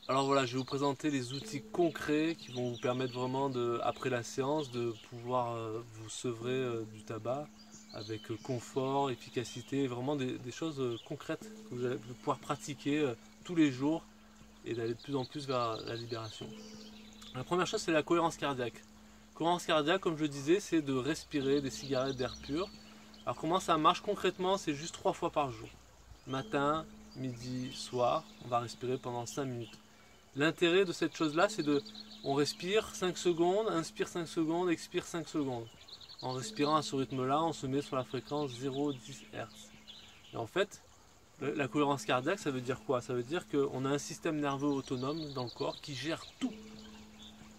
Alors voilà, je vais vous présenter les outils concrets qui vont vous permettre vraiment, après la séance, de pouvoir vous sevrer du tabac avec confort, efficacité, vraiment des choses concrètes que vous allez pouvoir pratiquer tous les jours et d'aller de plus en plus vers la libération. La première chose, c'est la cohérence cardiaque. Cohérence cardiaque, comme je disais, c'est de respirer des cigarettes d'air pur. Alors comment ça marche concrètement? C'est juste 3 fois par jour. Matin, midi, soir, on va respirer pendant 5 minutes. L'intérêt de cette chose-là, c'est de... On respire 5 secondes, inspire 5 secondes, expire 5 secondes. En respirant à ce rythme-là, on se met sur la fréquence 0,10 Hz. Et en fait, la cohérence cardiaque, ça veut dire quoi? Ça veut dire qu'on a un système nerveux autonome dans le corps qui gère tout.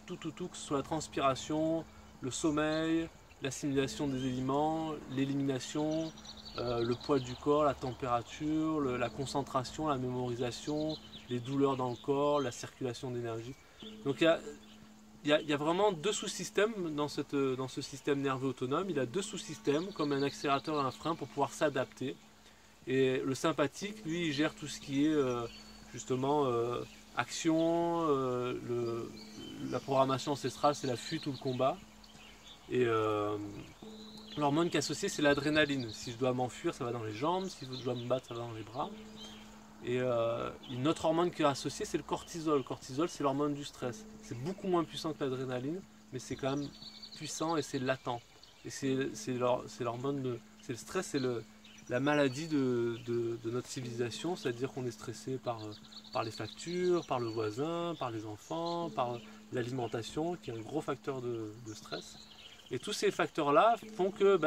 Tout, que ce soit la transpiration, le sommeil, l'assimilation des éléments, l'élimination, le poids du corps, la température, la concentration, la mémorisation, les douleurs dans le corps, la circulation d'énergie. Donc il y a vraiment deux sous-systèmes dans ce système nerveux autonome. Il a deux sous-systèmes, comme un accélérateur et un frein, pour pouvoir s'adapter. Et le sympathique, lui, il gère tout ce qui est justement action, la programmation ancestrale, c'est la fuite ou le combat. Et l'hormone qui est associée, c'est l'adrénaline. Si je dois m'enfuir, ça va dans les jambes. Si je dois me battre, ça va dans les bras. Et une autre hormone qui est associée, c'est le cortisol. Le cortisol, c'est l'hormone du stress. C'est beaucoup moins puissant que l'adrénaline, mais c'est quand même puissant et c'est latent. Et c'est l'hormone c'est le stress, c'est la maladie de notre civilisation, c'est-à-dire qu'on est stressé par les factures, par le voisin, par les enfants, par l'alimentation, qui est un gros facteur de stress. Et tous ces facteurs-là font que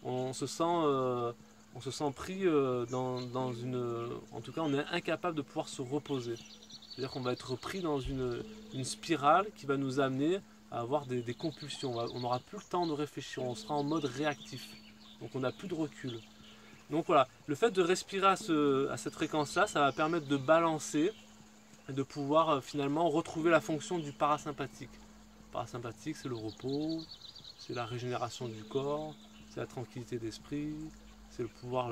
on se sent pris dans une... En tout cas, on est incapable de pouvoir se reposer. C'est-à-dire qu'on va être pris dans une spirale qui va nous amener à avoir des compulsions. On n'aura plus le temps de réfléchir, on sera en mode réactif. Donc on n'a plus de recul. Donc voilà, le fait de respirer à cette fréquence-là, ça va permettre de balancer et de pouvoir finalement retrouver la fonction du parasympathique. Le parasympathique, c'est le repos, c'est la régénération du corps, c'est la tranquillité d'esprit, c'est le pouvoir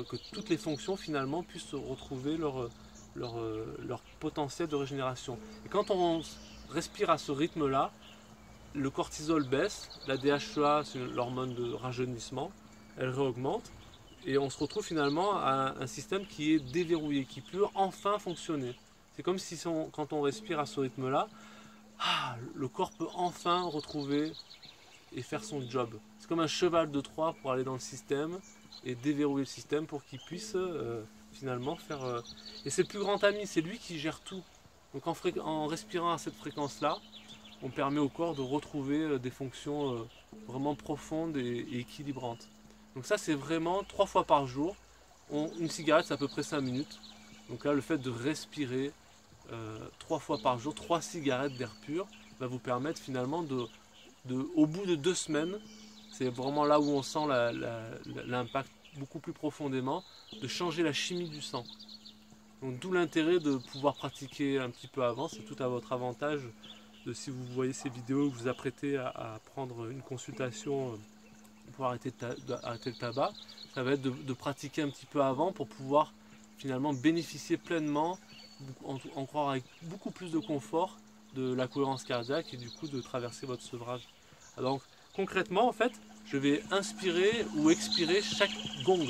que toutes les fonctions finalement puissent retrouver leur potentiel de régénération. Et quand on respire à ce rythme-là, le cortisol baisse, la DHEA, c'est l'hormone de rajeunissement, elle réaugmente, et on se retrouve finalement à un système qui est déverrouillé, qui peut enfin fonctionner. C'est comme si quand on respire à ce rythme-là, le corps peut enfin retrouver et faire son job. C'est comme un cheval de Troie pour aller dans le système et déverrouiller le système pour qu'il puisse finalement faire... Et c'est le plus grand ami, c'est lui qui gère tout. Donc en respirant à cette fréquence-là, on permet au corps de retrouver des fonctions vraiment profondes et équilibrantes. Donc ça, c'est vraiment 3 fois par jour. Une cigarette, c'est à peu près 5 minutes. Donc là, le fait de respirer 3 fois par jour, 3 cigarettes d'air pur, va vous permettre finalement au bout de 2 semaines, c'est vraiment là où on sent l'impact beaucoup plus profondément, de changer la chimie du sang. Donc d'où l'intérêt de pouvoir pratiquer un petit peu avant, c'est tout à votre avantage. Si vous voyez ces vidéos, vous vous apprêtez à prendre une consultation pour arrêter le tabac, ça va être de pratiquer un petit peu avant pour pouvoir finalement bénéficier pleinement, encore avec beaucoup plus de confort, de la cohérence cardiaque et du coup de traverser votre sevrage. Donc concrètement, en fait, je vais inspirer ou expirer chaque gong.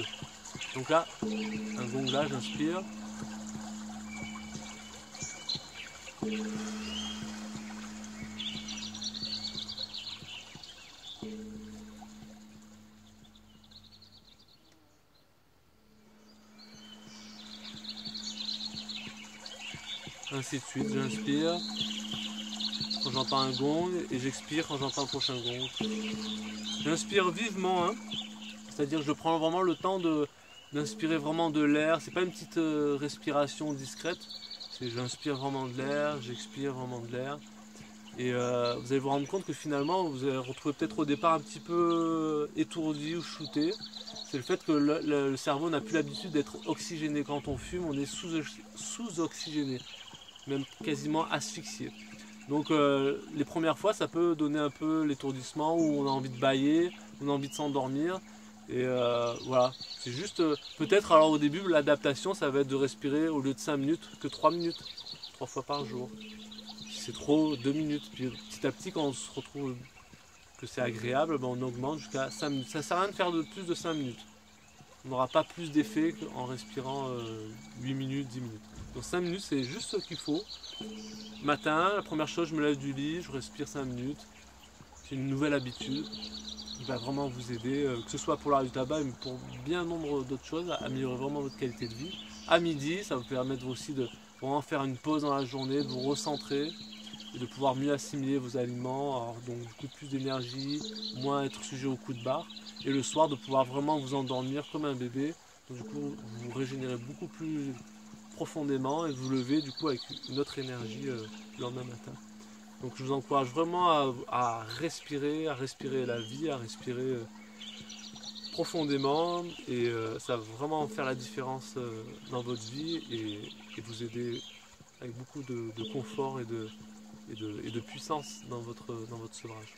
Donc là, un gong là, j'inspire. Ainsi de suite, j'inspire quand j'entends un gong et j'expire quand j'entends le prochain gong. J'inspire vivement, hein, c'est-à-dire que je prends vraiment le temps d'inspirer vraiment de l'air. C'est pas une petite respiration discrète, c'est j'inspire vraiment de l'air, j'expire vraiment de l'air. Et vous allez vous rendre compte que finalement vous allez retrouver peut-être au départ un petit peu étourdi ou shooté. C'est le fait que le cerveau n'a plus l'habitude d'être oxygéné. Quand on fume, on est sous-oxygéné, même quasiment asphyxié. Donc les premières fois, ça peut donner un peu l'étourdissement, où on a envie de bâiller, on a envie de s'endormir. Et voilà, c'est juste, peut-être alors au début, l'adaptation, ça va être de respirer au lieu de 5 minutes, que 3 minutes, 3 fois par jour. Si c'est trop, 2 minutes. Puis petit à petit, quand on se retrouve que c'est agréable, ben on augmente jusqu'à 5 minutes. Ça ne sert à rien de faire de plus de 5 minutes. On n'aura pas plus d'effet qu'en respirant 8 minutes, 10 minutes. Donc 5 minutes, c'est juste ce qu'il faut. Matin, la première chose, je me lève du lit, je respire 5 minutes. C'est une nouvelle habitude qui va vraiment vous aider, que ce soit pour l'arrêt du tabac, mais pour bien nombre d'autres choses, à améliorer vraiment votre qualité de vie. À midi, ça va vous permettre aussi de vraiment faire une pause dans la journée, de vous recentrer et de pouvoir mieux assimiler vos aliments, alors donc du coup plus d'énergie, moins être sujet au coup de barre. Et le soir, de pouvoir vraiment vous endormir comme un bébé. Donc du coup, vous régénérez beaucoup plus profondément et vous levez du coup avec une autre énergie le lendemain matin. Donc je vous encourage vraiment à respirer la vie, à respirer profondément et ça va vraiment faire la différence dans votre vie et vous aider avec beaucoup de confort et de puissance dans votre sevrage.